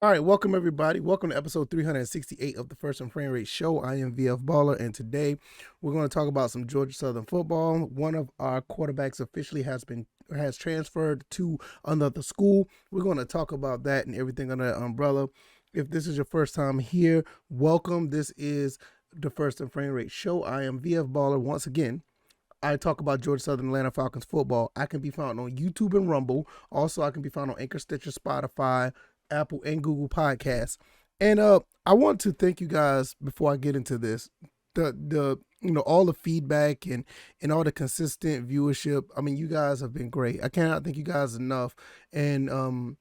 All right, welcome everybody. Welcome to episode 368 of the First and Frame Rate Show. I am VF Baller, and today we're going to talk about some Georgia Southern football. One of our quarterbacks officially has transferred to another school. We're going to talk about that and everything under that umbrella. If this is your first time here, welcome. This is the First and Frame Rate Show. I am VF Baller once again. I talk about Georgia Southern Atlanta Falcons football. I can be found on YouTube and Rumble. Also, I can be found on Anchor, Stitcher, Spotify, Apple, and Google Podcasts. And I want to thank you guys before I get into this. All the feedback and all the consistent viewership. I mean, you guys have been great. I cannot thank you guys enough. And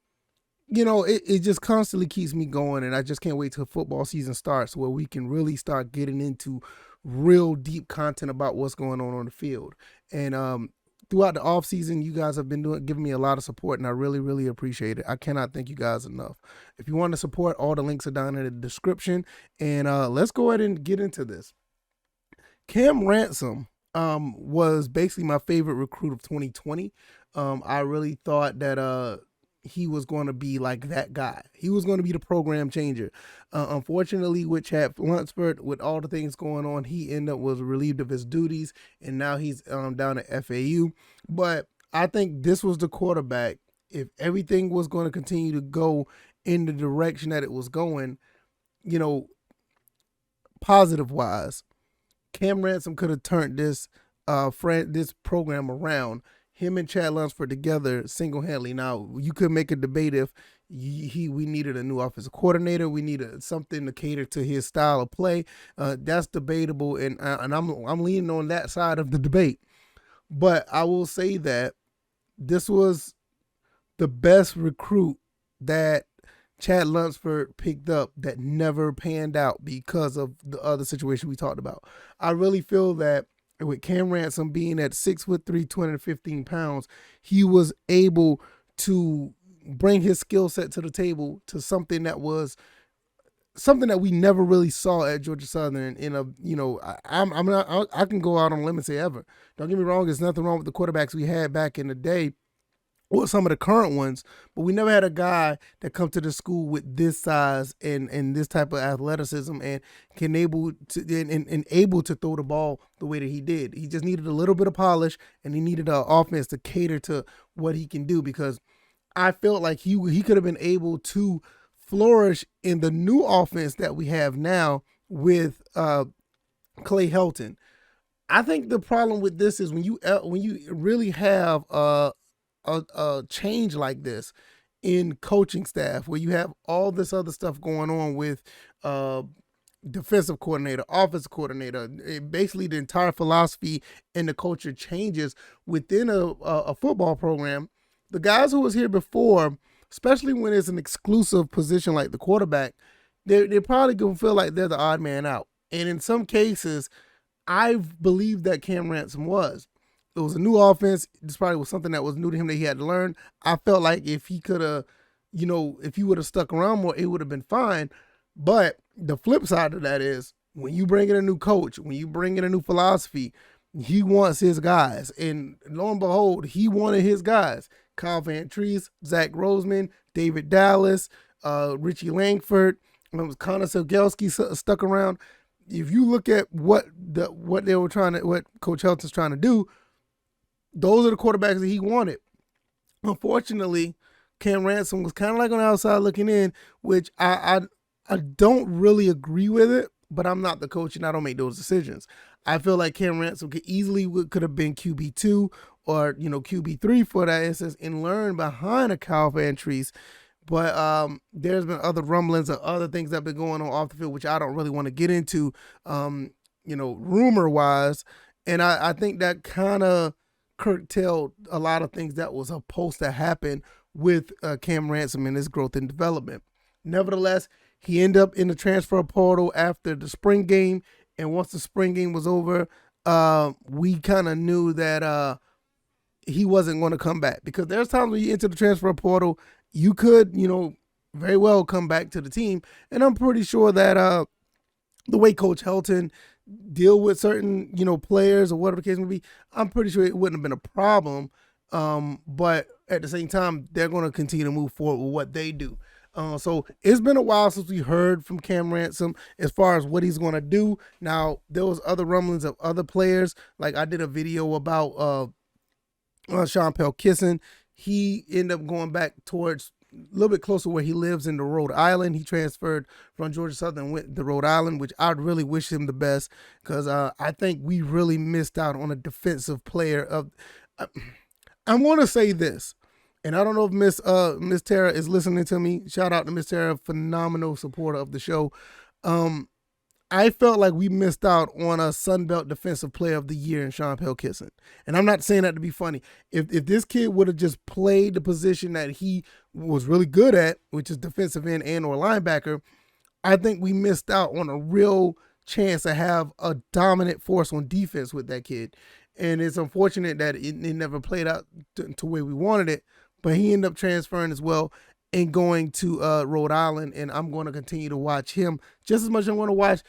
it just constantly keeps me going, and I just can't wait till football season starts where we can really start getting into real deep content about what's going on the field. And throughout the off season, you guys have been giving me a lot of support, and I really, really appreciate it. I cannot thank you guys enough. If you want to support, all the links are down in the description. And let's go ahead and get into this. Cam Ransom was basically my favorite recruit of 2020. I really thought that he was going to be like that guy. He was going to be the program changer. Unfortunately, with Chad Lunsford, with all the things going on, he was relieved of his duties, and now he's down at FAU. But I think this was the quarterback. If everything was going to continue to go in the direction that it was going, positive-wise, Cam Ransom could have turned this program around. Him and Chad Lunsford together single-handedly. Now, you could make a debate if we needed a new offensive coordinator. We needed something to cater to his style of play. That's debatable, and I'm leaning on that side of the debate. But I will say that this was the best recruit that Chad Lunsford picked up that never panned out because of the other situation we talked about. I really feel that with Cam Ransom being at 6'3", 215 pounds, he was able to bring his skill set to the table to something that we never really saw at Georgia Southern. I can go out on a limb and say ever. Don't get me wrong, there's nothing wrong with the quarterbacks we had back in the day, or some of the current ones, but we never had a guy that come to the school with this size and this type of athleticism and able to throw the ball the way that he did. He just needed a little bit of polish, and he needed an offense to cater to what he can do, because I felt like he could have been able to flourish in the new offense that we have now with Clay Helton. I think the problem with this is when you really have a change like this in coaching staff, where you have all this other stuff going on with defensive coordinator, offensive coordinator, basically the entire philosophy and the culture changes within a football program. The guys who was here before, especially when it's an exclusive position like the quarterback, they're probably going to feel like they're the odd man out. And in some cases, I believe that Cam Ransom was. It was a new offense. This probably was something that was new to him that he had to learn. I felt like if he could have, if he would have stuck around more, it would have been fine. But the flip side of that is, when you bring in a new coach, when you bring in a new philosophy, he wants his guys. And lo and behold, he wanted his guys. Kyle Van Treese, Zach Roseman, David Dallas, Richie Langford, Connor Selgelski stuck around. If you look at what Coach Helton's trying to do, those are the quarterbacks that he wanted. Unfortunately, Cam Ransom was kind of like on the outside looking in, which I don't really agree with it, but I'm not the coach and I don't make those decisions. I feel like Cam Ransom could have been QB2 or QB3 for that instance and learn behind a Kyle Van Treese. But there's been other rumblings of other things that have been going on off the field, which I don't really want to get into, rumor-wise. And I think that kind of curtailed a lot of things that was supposed to happen with Cam Ransom and his growth and development. Nevertheless, he ended up in the transfer portal after the spring game, and once the spring game was over, we kind of knew that he wasn't going to come back, because there's times when you enter the transfer portal, you could, very well come back to the team, and I'm pretty sure that the way Coach Helton deal with certain, players or whatever the case may be, I'm pretty sure it wouldn't have been a problem. But at the same time, they're going to continue to move forward with what they do. So it's been a while since we heard from Cam Ransom as far as what he's going to do. Now, there was other rumblings of other players. Like I did a video about Sean Pell kissing. He ended up going back towards a little bit closer where he lives in the Rhode Island. He transferred from Georgia Southern and went to Rhode Island, which I'd really wish him the best because I think we really missed out on a defensive player. I want to say this, and I don't know if Miss Tara is listening to me. Shout out to Miss Tara, phenomenal supporter of the show. I felt like we missed out on a Sunbelt Defensive Player of the Year in Sean Pell Kissing. And I'm not saying that to be funny. If this kid would have just played the position that he was really good at, which is defensive end and or linebacker, I think we missed out on a real chance to have a dominant force on defense with that kid. And it's unfortunate that it never played out to where we wanted it. But he ended up transferring as well and going to Rhode Island, and I'm going to continue to watch him just as much as I'm going to watch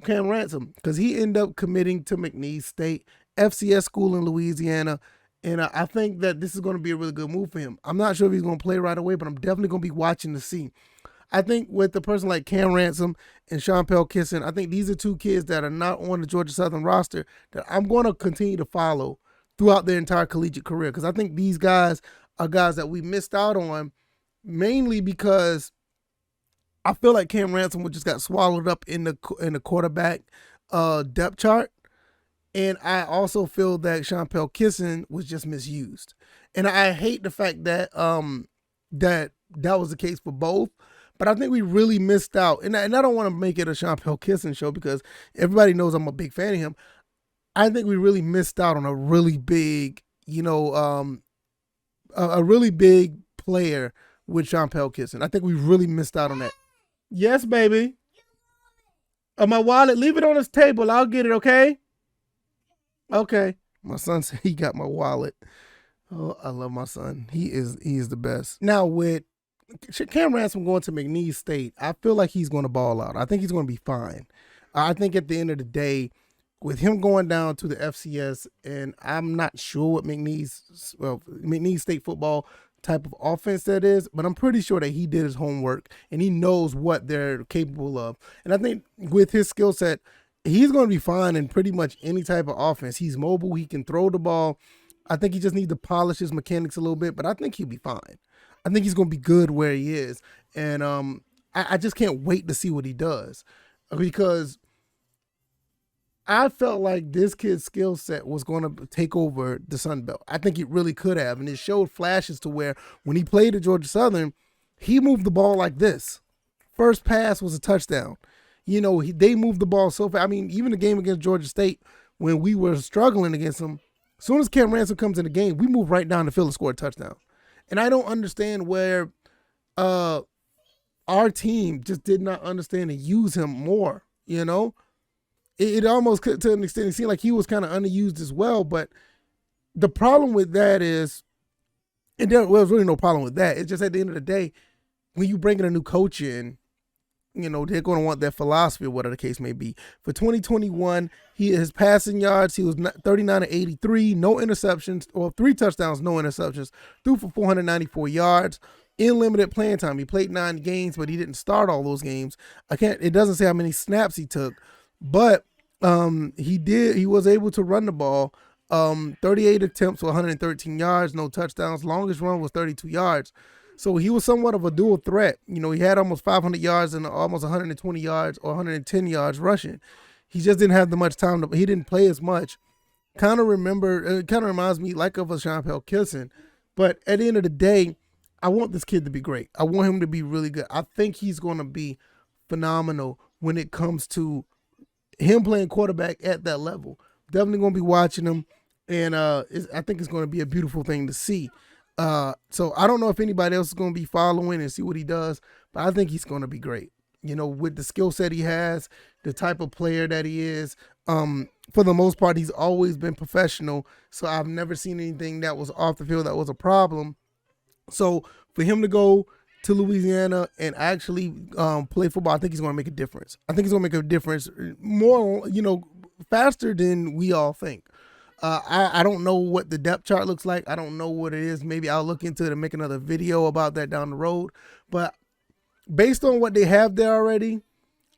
Cam Ransom because he ended up committing to McNeese State, FCS school in Louisiana, and I think that this is going to be a really good move for him. I'm not sure if he's going to play right away, but I'm definitely going to be watching to see. I think with a person like Cam Ransom and Sean Pell Kissing, I think these are two kids that are not on the Georgia Southern roster that I'm going to continue to follow throughout their entire collegiate career because I think these guys are guys that we missed out on mainly because I feel like Cam Ransom just got swallowed up in the quarterback depth chart. And I also feel that Sean Pell Kissing was just misused. And I hate the fact that that was the case for both. But I think we really missed out. And I don't want to make it a Sean Pell Kissing show because everybody knows I'm a big fan of him. I think we really missed out on a really big, a really big player with Sean Pell Kissing. I think we really missed out on that. Yes, baby. My wallet, leave it on this table. I'll get it, okay? Okay. My son said he got my wallet. Oh, I love my son. He is the best. Now with Cam Ransom going to McNeese State, I feel like he's going to ball out. I think he's going to be fine. I think at the end of the day, with him going down to the FCS, and I'm not sure what McNeese State football type of offense that is, but I'm pretty sure that he did his homework and he knows what they're capable of. And I think with his skill set, he's going to be fine in pretty much any type of offense. He's mobile. He can throw the ball. I think he just needs to polish his mechanics a little bit, but I think he'll be fine. I think he's going to be good where he is. And I just can't wait to see what he does because I felt like this kid's skill set was going to take over the Sun Belt. I think it really could have. And it showed flashes to where when he played at Georgia Southern, he moved the ball like this. First pass was a touchdown. They moved the ball so fast. I mean, even the game against Georgia State, when we were struggling against them, as soon as Cam Ransom comes in the game, we move right down the field and score a touchdown. And I don't understand where our team just did not understand to use him more, It almost, to an extent, it seemed like he was kind of underused as well. But the problem with that is, and there was really no problem with that. It's just at the end of the day, when you bring in a new coach in, they're going to want their philosophy or whatever the case may be. For 2021, his passing yards, he was 39 of 83, no interceptions, or 3 touchdowns, no interceptions, threw for 494 yards. In limited playing time, he played 9 games, but he didn't start all those games. It doesn't say how many snaps he took, but he was able to run the ball. 38 attempts for 113 yards, no touchdowns. Longest run was 32 yards. So he was somewhat of a dual threat. He had almost 500 yards and almost 120 yards or 110 yards rushing. He just didn't have much time. He didn't play as much. It kind of reminds me like of a Sean Pell Kissing. But at the end of the day, I want this kid to be great. I want him to be really good. I think he's going to be phenomenal when it comes to him playing quarterback at that level. Definitely going to be watching him, and I think it's going to be a beautiful thing to see. So I don't know if anybody else is going to be following and see what he does, but I think he's going to be great. With the skill set he has, the type of player that he is, for the most part, he's always been professional. So I've never seen anything that was off the field that was a problem. So for him to go to Louisiana and actually play football, I think he's going to make a difference. I think he's going to make a difference more, faster than we all think. I don't know what the depth chart looks like. I don't know what it is. Maybe I'll look into it and make another video about that down the road. But based on what they have there already,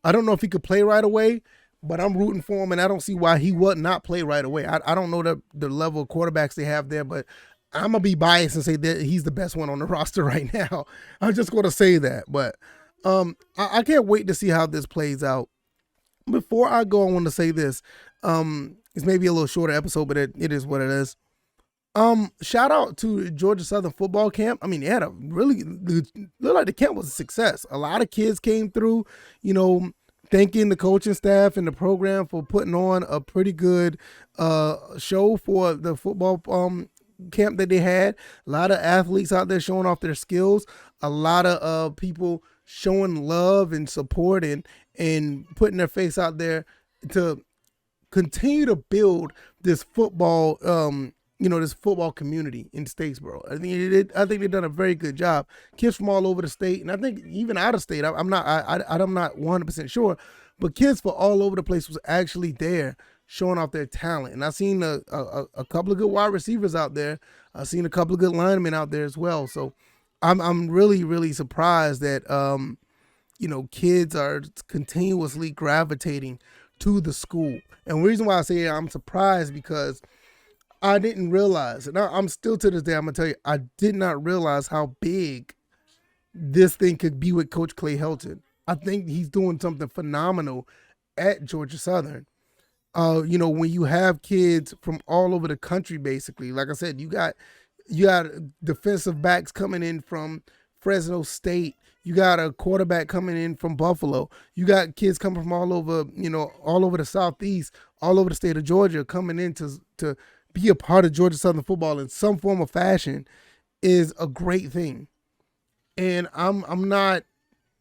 I don't know if he could play right away, but I'm rooting for him, and I don't see why he would not play right away. I don't know the level of quarterbacks they have there, but I'm going to be biased and say that he's the best one on the roster right now. I'm just going to say that. But I can't wait to see how this plays out. Before I go, I want to say this. It's maybe a little shorter episode, but it is what it is. Shout out to Georgia Southern football camp. I mean, they had a really looked like the camp was a success. A lot of kids came through, thanking the coaching staff and the program for putting on a pretty good show for the football camp that they had. A lot of athletes out there showing off their skills. A lot of people showing love and support and putting their face out there to continue to build this football this football community in Statesboro. I think they've done a very good job. Kids from all over the state, and I think even out of state. I'm not 100% sure, but kids from all over the place was actually there showing off their talent. And I've seen a couple of good wide receivers out there. I've seen a couple of good linemen out there as well. So I'm really, really surprised that kids are continuously gravitating to the school. And the reason why I say I'm surprised because I didn't realize, and I'm still to this day, I'm going to tell you, I did not realize how big this thing could be with Coach Clay Helton. I think he's doing something phenomenal at Georgia Southern. When you have kids from all over the country, basically, like I said, you got defensive backs coming in from Fresno State. You got a quarterback coming in from Buffalo. You got kids coming from all over, all over the Southeast, all over the state of Georgia coming in to be a part of Georgia Southern football in some form or fashion is a great thing. And I'm not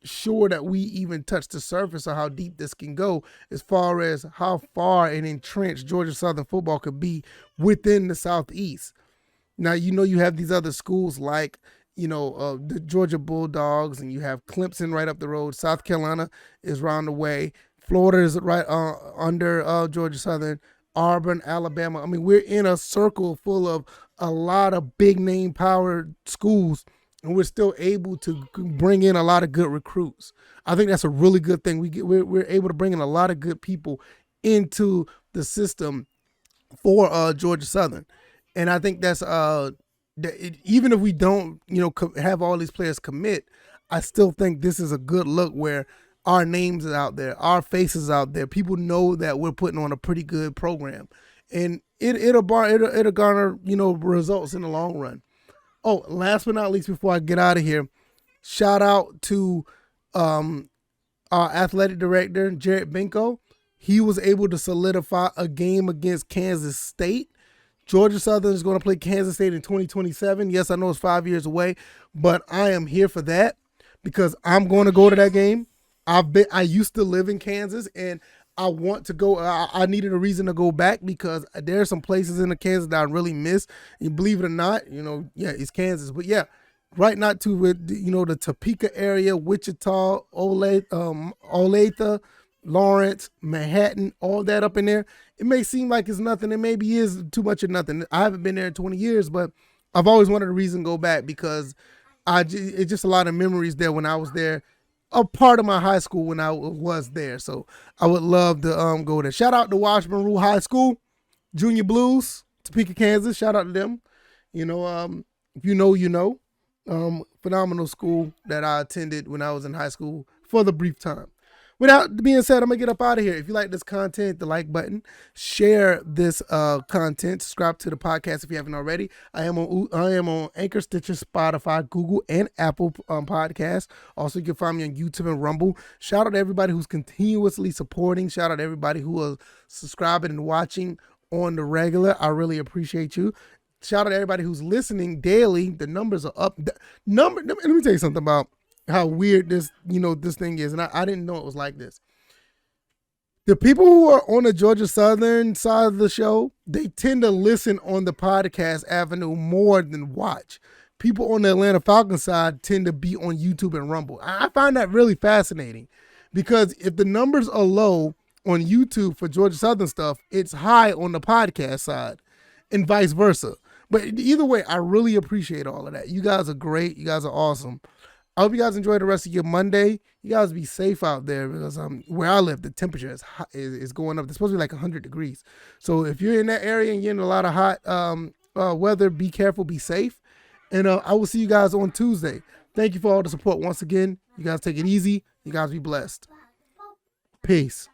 sure that we even touched the surface of how deep this can go as far as how far and entrenched Georgia Southern football could be within the Southeast. Now, you have these other schools like, the Georgia Bulldogs, and you have Clemson right up the road. South Carolina is around the way. Florida is right under Georgia Southern. Auburn, Alabama. I mean, we're in a circle full of a lot of big name power schools, and we're still able to bring in a lot of good recruits. I think that's a really good thing. We're able to bring in a lot of good people into the system for Georgia Southern, and I think that's even if we don't have all these players commit, I still think this is a good look where our names are out there, our faces out there. People know that we're putting on a pretty good program, and it'll garner results in the long run. Oh, last but not least, before I get out of here, shout out to our athletic director Jared Benko. He was able to solidify a game against Kansas State. Georgia Southern is going to play Kansas State in 2027. Yes, I know it's 5 years away, but I am here for that because I'm going to go to that game. I used to live in Kansas, and I want to go. I needed a reason to go back because there are some places in the Kansas that I really miss. And believe it or not, it's Kansas. But yeah, right not to the Topeka area, Wichita, Olathe, Lawrence, Manhattan, all that up in there. It may seem like it's nothing. It maybe is too much of nothing. I haven't been there in 20 years, but I've always wanted a reason to go back because it's just a lot of memories there when I was there. A part of my high school when I was there. So I would love to go there. Shout out to Washburn Rule High School, Junior Blues, Topeka, Kansas. Shout out to them. If you know. Phenomenal school that I attended when I was in high school for the brief time. With that being said, I'm going to get up out of here. If you like this content, the like button, share this content, subscribe to the podcast if you haven't already. I am on Anchor, Stitcher, Spotify, Google, and Apple Podcasts. Also, you can find me on YouTube and Rumble. Shout out to everybody who's continuously supporting. Shout out to everybody who is subscribing and watching on the regular. I really appreciate you. Shout out to everybody who's listening daily. The numbers are up. Let me tell you something about how weird this thing is, and I didn't know it was like this. The people who are on the Georgia Southern side of the show, they tend to listen on the podcast avenue more than watch. People on the Atlanta Falcons side tend to be on YouTube and Rumble. I find that really fascinating because if the numbers are low on YouTube for Georgia Southern stuff, it's high on the podcast side and vice versa. But either way, I really appreciate all of that. You guys are great. You guys are awesome. I hope you guys enjoy the rest of your Monday. You guys be safe out there because where I live, the temperature is hot, is going up. It's supposed to be like 100 degrees. So if you're in that area and you're in a lot of hot weather, be careful, be safe. And I will see you guys on Tuesday. Thank you for all the support once again. You guys take it easy. You guys be blessed. Peace.